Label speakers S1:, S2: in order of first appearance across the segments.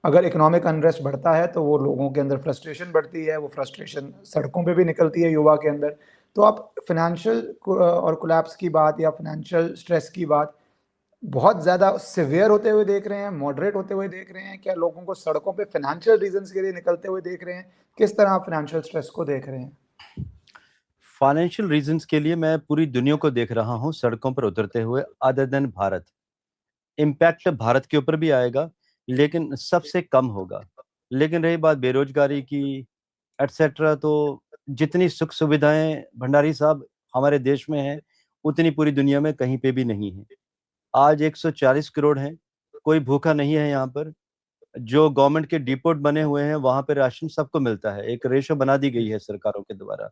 S1: अगर economic unrest बढ़ता है तो वो लोगों के अंदर फ्रस्ट्रेशन बढ़ती है, वो फ्रस्ट्रेशन सड़कों पे भी निकलती है युवा के अंदर। तो आप फाइनेंशियल और कोलैप्स की बात या फाइनेंशियल स्ट्रेस की बात बहुत ज़्यादा सीवियर होते हुए देख रहे हैं, मॉडरेट होते हुए देख रहे हैं? क्या लोगों को सड़कों पे फाइनेंशियल रीज़न्स के लिए निकलते हुए देख रहे हैं? किस तरह आप फाइनेंशियल स्ट्रेस को देख रहे हैं?
S2: फाइनेंशियल रीजंस के लिए मैं पूरी दुनिया को देख रहा हूँ सड़कों पर उतरते हुए, other than Bharat. Impact Bharat के ऊपर भी आएगा, लेकिन सबसे कम होगा। लेकिन रही बात बेरोजगारी की, एटसेट्रा, तो जितनी सुख सुविधाएं भंडारी साहब हमारे देश में है, उतनी पूरी दुनिया में कहीं पे भी नहीं है। आज 140 करोड़ हैं, कोई भूखा नहीं है यहाँ पर। जो गवर्नमेंट के डिपोट बने हुए हैं वहां पे राशन सबको मिलता है, एक रेशो बना दी गई है सरकारों के द्वारा,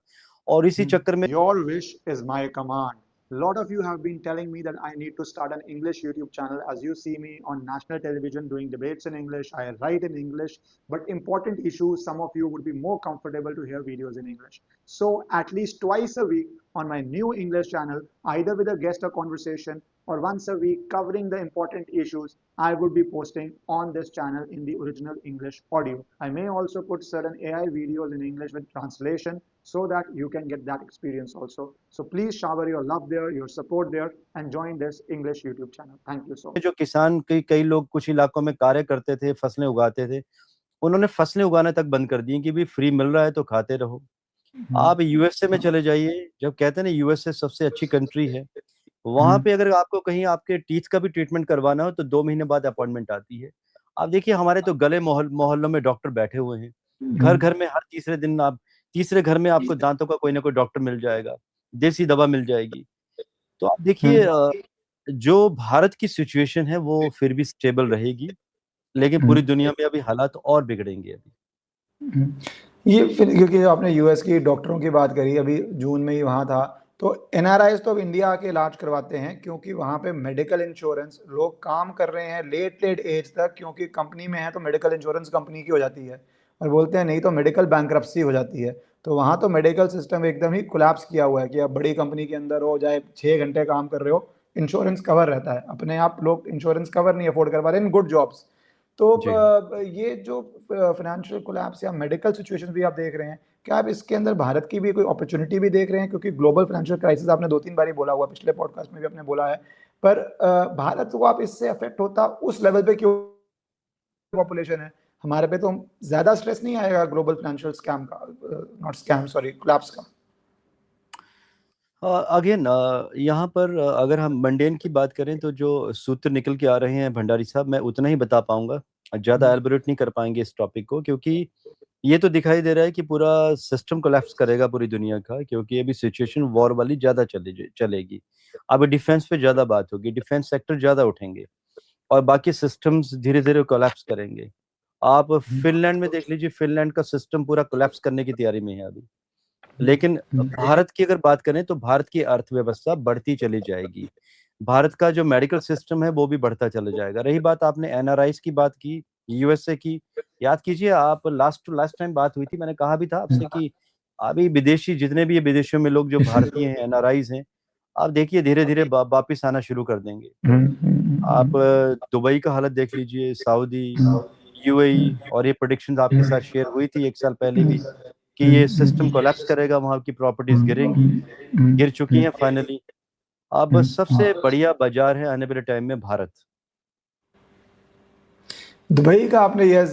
S2: और इसी चक्कर में
S1: Your wish is my command. A lot of you have been telling me that I need to start an English YouTube channel. As you see me on national television doing debates in English, I write in English, but important issues, some of you would be more comfortable to hear videos in English. So at least twice a week on my new English channel, either with a guest or conversation, or once a week covering the important issues, I would be posting on this channel in the original English audio. I may also put certain AI videos in English with translation so that you can get that experience also. So please shower your love there, your support there, and join this English YouTube channel. Thank you so much.
S2: जो किसान कई लोग कुछ इलाकों में कार्य करते थे, फसलें उगाते थे, उन्होंने फसलें उगाना तक बंद कर दी कि भी फ्री मिल रहा है तो खाते रहो। आप यूएसए में चले जाइए, जब कहते हैं ना यूएसए सबसे अच्छी कंट्री है, वहां पे अगर आपको कहीं आपके टीथ का भी ट्रीटमेंट करवाना हो तो 2 महीने बाद अपॉइंटमेंट आती है। आप देखिए हमारे तो गले मोहल्लों में डॉक्टर बैठे हुए हैं, घर घर में हर तीसरे दिन आप, तीसरे घर में आपको दांतों का कोई ना कोई डॉक्टर मिल जाएगा, देसी दवा मिल जाएगी। तो आप देखिए जो भारत की सिचुएशन है वो फिर भी स्टेबल रहेगी, लेकिन पूरी दुनिया में अभी हालात और बिगड़ेंगे अभी।
S1: ये फिर क्योंकि आपने यूएस की डॉक्टरों की बात करी, अभी जून में ही वहाँ था, तो एनआरआईज तो अब इंडिया आके इलाज करवाते हैं क्योंकि वहाँ पे मेडिकल इंश्योरेंस, लोग काम कर रहे हैं लेट लेट एज तक, क्योंकि कंपनी में है तो मेडिकल इंश्योरेंस कंपनी की हो जाती है, और बोलते हैं नहीं तो मेडिकल बैंक्रप्सी हो जाती है। तो वहाँ तो मेडिकल सिस्टम एकदम ही कोलैप्स किया हुआ है कि आप बड़ी कंपनी के अंदर हो, चाहे 6 घंटे काम कर रहे हो, इंश्योरेंस कवर रहता है। अपने आप लोग इंश्योरेंस कवर नहीं अफोर्ड कर पा रहे इन गुड जॉब्स। तो
S2: जी।
S1: ये जो फाइनेंशियल कोलैप्स या मेडिकल सिचुएशन भी आप देख रहे हैं, क्या आप इसके अंदर भारत की भी कोई अपॉर्चुनिटी भी देख रहे हैं? क्योंकि ग्लोबल फाइनेंशियल क्राइसिस आपने 2-3 बार ही बोला हुआ, पिछले पॉडकास्ट में भी आपने बोला है, पर भारत को आप इससे अफेक्ट होता उस लेवल पे क्यों? पॉपुलेशन है हमारे पे, तो ज्यादा स्ट्रेस नहीं आएगा ग्लोबल फाइनेंशियल स्कैम का, नॉट स्कैम सॉरी, कोलैप्स का?
S2: अगेन यहाँ पर अगर हम मंडेन की बात करें तो जो सूत्र निकल के आ रहे हैं भंडारी साहब, मैं उतना ही बता पाऊंगा, ज्यादा एलबोरेट नहीं कर पाएंगे इस टॉपिक को, क्योंकि ये तो दिखाई दे रहा है कि पूरा सिस्टम कोलैप्स करेगा पूरी दुनिया का, क्योंकि अभी सिचुएशन वॉर वाली ज्यादा चलेगी। अब डिफेंस पे ज्यादा बात होगी, डिफेंस सेक्टर ज्यादा उठेंगे, और बाकी सिस्टम्स धीरे धीरे कोलैप्स करेंगे। आप फिनलैंड में देख लीजिए, फिनलैंड का सिस्टम पूरा कोलैप्स करने की तैयारी में है अभी। लेकिन भारत की अगर बात करें तो भारत की अर्थव्यवस्था बढ़ती चली जाएगी, भारत का जो मेडिकल सिस्टम है वो भी बढ़ता चला जाएगा। रही बात, आपने एनआरआईज की बात की, यूएसए की, याद कीजिए आप, लास्ट टाइम बात हुई थी, मैंने कहा भी था आपसे कि अभी विदेशी जितने भी विदेशों में लोग जो भारतीय हैं, एनआरआईज हैं, आप देखिए धीरे धीरे वापिस आना शुरू कर देंगे। आप दुबई का हालत देख लीजिए, सऊदी, यूएई, और ये प्रोडिक्शंस आपके साथ शेयर हुई थी 1 साल पहले भी कि ये सिस्टम कोलैप्स करेगा, वहां की प्रॉपर्टीज गिरेंगी, गिर चुकी हैं फाइनली। अब सबसे बढ़िया बाजार है आने वाले टाइम में भारत।
S1: दुबई का आपने ये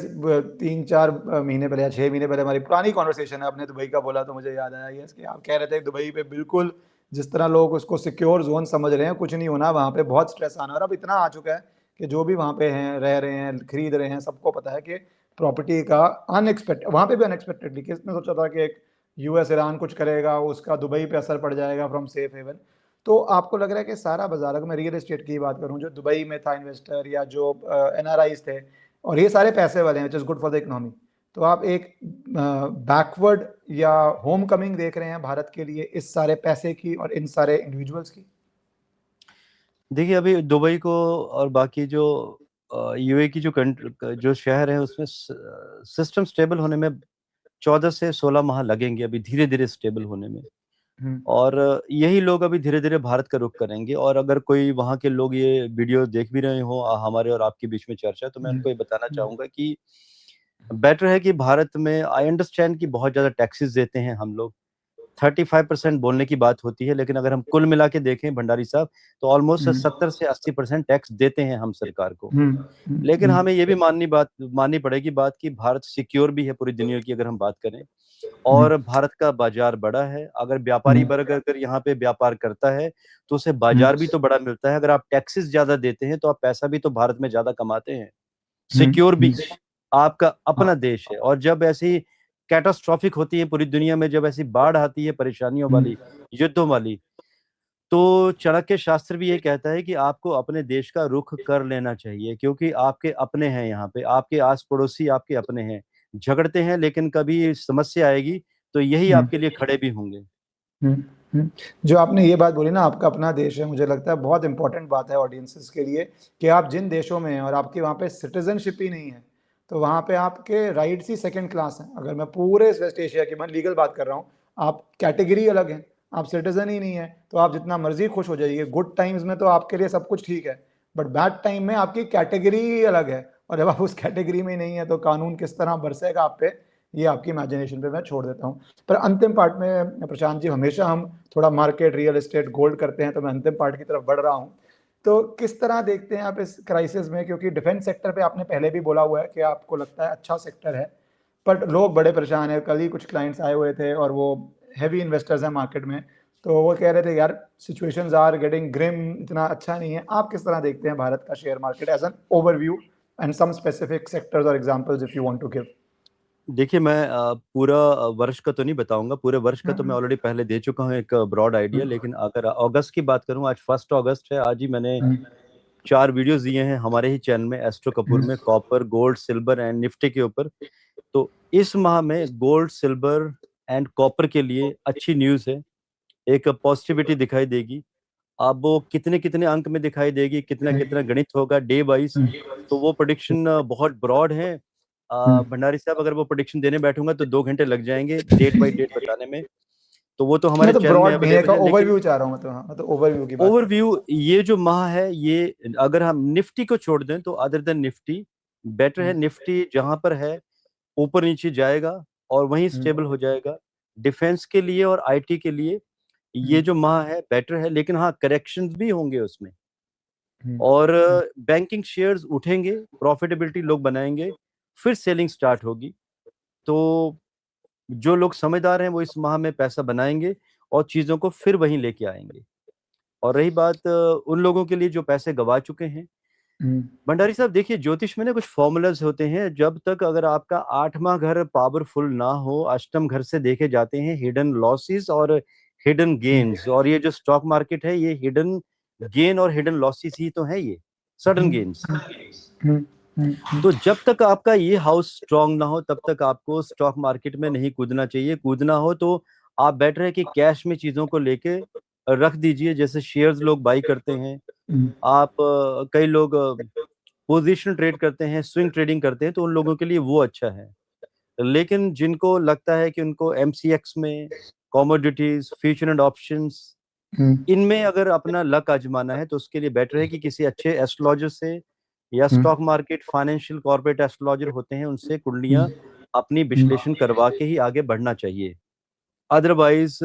S1: 3-4 महीने पहले या 6 महीने पहले हमारी पुरानी कॉन्वर्सेशन है, आपने दुबई का बोला तो मुझे याद आया यस, कि आप कह रहे थे दुबई पे बिल्कुल जिस तरह लोग उसको सिक्योर जोन समझ रहे हैं, कुछ नहीं होना वहाँ पे, बहुत स्ट्रेस आना, और अब इतना आ चुका है कि जो भी वहाँ पे हैं, रह रहे हैं, खरीद रहे हैं, सबको पता है कि प्रॉपर्टी का अनएक्सपेक्टेड, वहाँ पे भी अनएक्सपेक्टेडली, किसने सोचा था कि एक यूएस ईरान कुछ करेगा, उसका दुबई पे असर पड़ जाएगा फ्रॉम सेफ हेवन। तो आपको लग रहा है कि सारा बाजार, अगर मैं रियल एस्टेट की बात करूँ, जो दुबई में था इन्वेस्टर या जो एनआरआईज थे, और ये सारे पैसे वाले हैं, which is good for the economy, तो आप एक बैकवर्ड या होम कमिंग देख रहे हैं भारत के लिए इस सारे पैसे की और इन सारे इंडिविजुअल्स की?
S2: देखिए अभी दुबई को और बाकी जो यूए की जो शहर है उसमें सिस्टम स्टेबल होने में 14 से 16 माह लगेंगे, अभी धीरे धीरे स्टेबल होने में। और यही लोग अभी धीरे धीरे भारत का रुख करेंगे। और अगर कोई वहाँ के लोग ये वीडियो देख भी रहे हो, हमारे और आपके बीच में चर्चा, तो मैं उनको ये बताना चाहूंगा कि बेटर है कि भारत में, आई अंडरस्टैंड कि बहुत ज्यादा टैक्सेस देते हैं हम लोग, 35% बोलने की बात होती है, लेकिन अगर हम कुल मिला के देखें भंडारी साहब, तो ऑलमोस्ट 70 से 80% टैक्स देते हैं हम सरकार को। लेकिन हमें ये भी माननी पड़ेगी बात कि भारत सिक्योर भी है पूरी दुनिया की, अगर हम बात करें। और भारत का बाजार बड़ा है। अगर व्यापारी वर्ग अगर यहाँ पे व्यापार करता है तो उसे बाजार भी तो बड़ा मिलता है। अगर आप टैक्सेस ज्यादा देते हैं तो आप पैसा भी तो भारत में ज्यादा कमाते हैं। सिक्योर भी है, आपका अपना देश है। और जब ऐसी कैटास्ट्रॉफिक होती है पूरी दुनिया में, जब ऐसी बाढ़ आती है परेशानियों वाली, युद्धों वाली, तो चाणक्य शास्त्र भी ये कहता है कि आपको अपने देश का रुख कर लेना चाहिए, क्योंकि आपके अपने हैं यहाँ पे, आपके आस पड़ोसी आपके अपने हैं। झगड़ते हैं लेकिन कभी समस्या आएगी तो यही आपके लिए खड़े भी होंगे।
S1: जो आपने ये बात बोली ना, आपका अपना देश है, मुझे लगता है बहुत इंपॉर्टेंट बात है ऑडियंसेस के लिए कि आप जिन देशों में हैं और आपके वहाँ पे सिटीजनशिप ही नहीं है, तो वहाँ पे आपके राइट्स ही सेकंड क्लास हैं। अगर मैं पूरे वेस्ट एशिया की, मैं लीगल बात कर रहा हूँ, आप कैटेगरी अलग है, आप सिटीजन ही नहीं है, तो आप जितना मर्जी खुश हो जाइए। गुड टाइम्स में तो आपके लिए सब कुछ ठीक है, बट बैड टाइम में आपकी कैटेगरी अलग है, और जब आप उस कैटेगरी में नहीं है तो कानून किस तरह बरसेगा आप पे, ये आपकी इमेजिनेशन पे मैं छोड़ देता हूँ। पर अंतिम पार्ट में प्रशांत जी, हमेशा हम थोड़ा मार्केट, रियल एस्टेट, गोल्ड करते हैं, तो मैं अंतिम पार्ट की तरफ बढ़ रहा हूँ। तो किस तरह देखते हैं आप इस क्राइसिस में, क्योंकि डिफेंस सेक्टर पे आपने पहले भी बोला हुआ है कि आपको लगता है अच्छा सेक्टर है, बट लोग बड़े परेशान हैं। कल ही कुछ क्लाइंट्स आए हुए थे और वो हैवी इन्वेस्टर्स हैं मार्केट में, तो वो कह रहे थे यार सिचुएशंस आर गेटिंग ग्रिम, इतना अच्छा नहीं है। आप किस तरह देखते हैं भारत का share market as an overview and some specific sectors और examples if you want to give?
S2: देखिए, मैं पूरा वर्ष का तो नहीं बताऊंगा, पूरे वर्ष का तो मैं ऑलरेडी पहले दे चुका हूँ एक ब्रॉड आइडिया। लेकिन अगर अगस्त की बात करूँ, आज 1 अगस्त है, आज ही मैंने 4 वीडियोस दिए हैं हमारे ही चैनल में, एस्ट्रो कपूर में, copper, gold, silver and Nifty के ऊपर। तो इस माह में गोल्ड, सिल्वर एंड कॉपर के लिए अच्छी न्यूज़ है, एक पॉजिटिविटी दिखाई देगी। अब वो कितने कितने अंक में दिखाई देगी, कितना कितना गणित होगा डे वाइज, तो वो प्रोडिक्शन बहुत ब्रॉड है। भंडारी साहब, अगर वो प्रोडिक्शन देने बैठूंगा तो 2 घंटे लग जाएंगे डेट बाई डेट बताने में, तो वो तो
S1: मैं
S2: हमारे
S1: तो
S2: चैनल में
S1: ब्रॉड महीने
S2: अवेलेबल
S1: का
S2: है। लेकिन
S1: ओवरव्यू चाह रहा हूँ, मैं तो, हाँ, मैं तो ओवरव्यू की बात कर रहा
S2: ओवरव्यू, ये जो माह है, ये अगर हम निफ्टी को छोड़ दें तो अदर देन निफ्टी बेटर है। निफ्टी जहां पर है ऊपर नीचे जाएगा और वहीं स्टेबल हो जाएगा। डिफेंस के लिए और आईटी के लिए ये जो माह है बेटर है, लेकिन हाँ, करेक्शंस भी होंगे उसमें। और बैंकिंग शेयर्स उठेंगे, प्रॉफिटेबिलिटी लोग बनाएंगे, फिर सेलिंग स्टार्ट होगी। तो जो लोग समझदार हैं वो इस माह में पैसा बनाएंगे और चीज़ों को फिर वहीं लेके आएंगे। और रही बात उन लोगों के लिए जो पैसे गवा चुके हैं, भंडारी साहब देखिए, ज्योतिष में ना कुछ फॉर्मूलाज होते हैं। जब तक अगर आपका 8वां घर पावरफुल ना हो, अष्टम घर से देखे जाते हैं हिडन लॉसेस और हिडन गेन्स। और ये जो स्टॉक मार्केट है, ये हिडन गेन और हिडन लॉसेस ही तो है, ये सडन गेन्स। तो जब तक आपका ये हाउस स्ट्रांग ना हो तब तक आपको स्टॉक मार्केट में नहीं कूदना चाहिए। कूदना हो तो आप बेटर है कि कैश में चीजों को लेके रख दीजिए, जैसे शेयर्स लोग बाई करते हैं। आप कई लोग पोजीशन ट्रेड करते हैं, स्विंग ट्रेडिंग करते हैं, तो उन लोगों के लिए वो अच्छा है। लेकिन जिनको लगता है कि उनको एमसीएक्स में, कमोडिटीज, फ्यूचर एंड ऑप्शंस, इनमें अगर अपना लक आजमाना है, तो उसके लिए बेटर है कि किसी अच्छे एस्ट्रोलॉजर से, या stock market, financial, corporate astrologer होते हैं, उनसे कुंडलियां अपनी विश्लेषण करवा के ही आगे बढ़ना चाहिए। अदरवाइज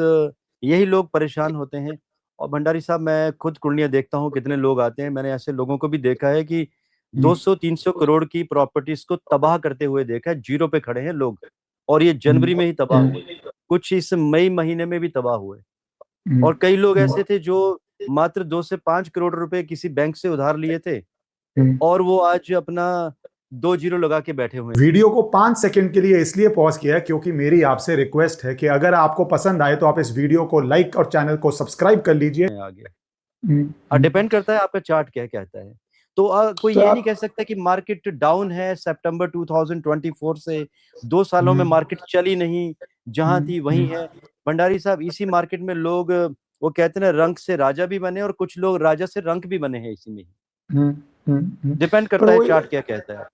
S2: यही लोग परेशान होते हैं। और भंडारी साहब, मैं खुद कुंडलियां देखता हूँ, कितने लोग आते हैं, मैंने ऐसे लोगों को भी देखा है कि 200-300 करोड़ की प्रॉपर्टीज को तबाह करते हुए देखा है, जीरो पे खड़े हैं लोग। और ये जनवरी में ही तबाह हुए, कुछ इस मई महीने में भी तबाह हुए। और कई लोग ऐसे थे जो मात्र 2 से 5 करोड़ रुपए किसी बैंक से उधार लिए थे, और वो आज अपना 2 जीरो लगा के बैठे हुए हैं।
S1: वीडियो को 5 सेकंड के लिए इसलिए पॉज किया है क्योंकि मेरी आपसे रिक्वेस्ट है कि अगर आपको पसंद आए तो आप इस वीडियो को लाइक और चैनल को सब्सक्राइब कर लीजिए।
S2: आगे डिपेंड करता है आपका चार्ट क्या कहता है। तो कोई
S1: तो
S2: ये
S1: आप
S2: नहीं कह सकता कि मार्केट डाउन है। सितंबर 2024 से 2 सालों में मार्केट चली नहीं, जहां थी वहीं है। भंडारी साहब, इसी मार्केट में लोग, वो कहते हैं ना, रंग से राजा भी बने और कुछ लोग राजा से रंक भी बने हैं इसी में ही। डिपेंड
S1: पर
S2: करता है
S1: वो
S2: चार्ट क्या कहता है आपका।